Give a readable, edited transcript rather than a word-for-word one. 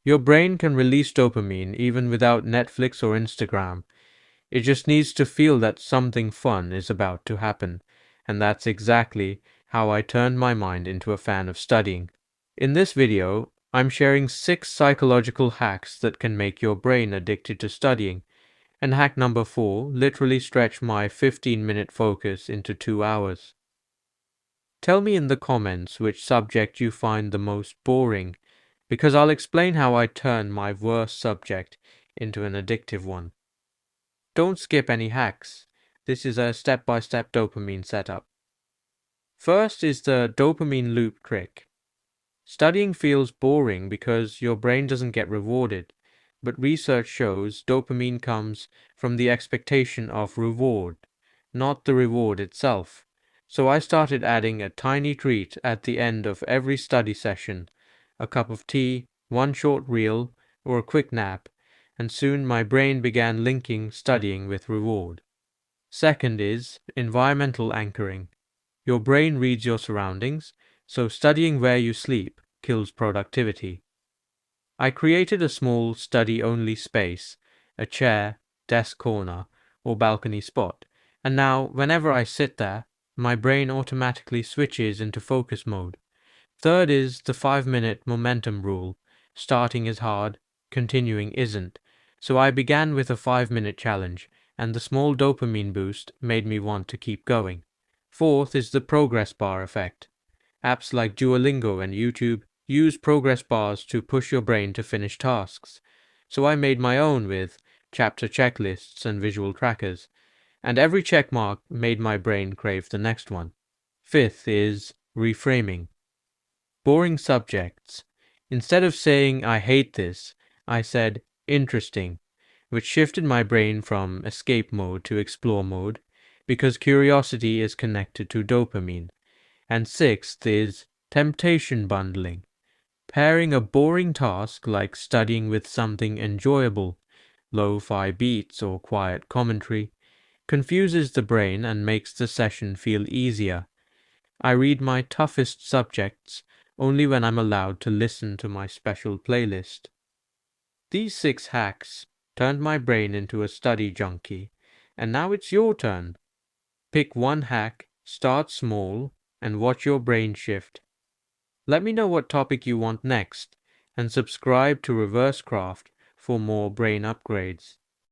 Your brain can release dopamine even without Netflix or Instagram. It just needs to feel that something fun is about to happen, and that's exactly how I turned my mind into a fan of studying. In this video, I'm sharing 6 psychological hacks that can make your brain addicted to studying, and hack number 4 literally stretched my 15-minute focus into 2 hours. Tell me in the comments which subject you find the most boring, because I'll explain how I turn my worst subject into an addictive one. Don't skip any hacks. This is a step-by-step dopamine setup. First is the dopamine loop trick. Studying feels boring because your brain doesn't get rewarded, but research shows dopamine comes from the expectation of reward, not the reward itself. So I started adding a tiny treat at the end of every study session, a cup of tea, one short reel, or a quick nap, and soon my brain began linking studying with reward. Second is environmental anchoring. Your brain reads your surroundings, so studying where you sleep kills productivity. I created a small study-only space, a chair, desk corner, or balcony spot, and now whenever I sit there, my brain automatically switches into focus mode. Third is the 5-minute momentum rule. Starting is hard, continuing isn't. So I began with a 5-minute challenge, and the small dopamine boost made me want to keep going. Fourth is the progress bar effect. Apps like Duolingo and YouTube use progress bars to push your brain to finish tasks. So I made my own with chapter checklists and visual trackers, and every check mark made my brain crave the next one. Fifth is reframing. Boring subjects. Instead of saying I hate this, I said interesting, which shifted my brain from escape mode to explore mode, because curiosity is connected to dopamine. And sixth is temptation bundling. Pairing a boring task like studying with something enjoyable, lo-fi beats or quiet commentary, confuses the brain and makes the session feel easier. I read my toughest subjects only when I'm allowed to listen to my special playlist. These 6 hacks turned my brain into a study junkie, and now it's your turn. Pick one hack, start small, and watch your brain shift. Let me know what topic you want next, and subscribe to Reverse Craft for more brain upgrades.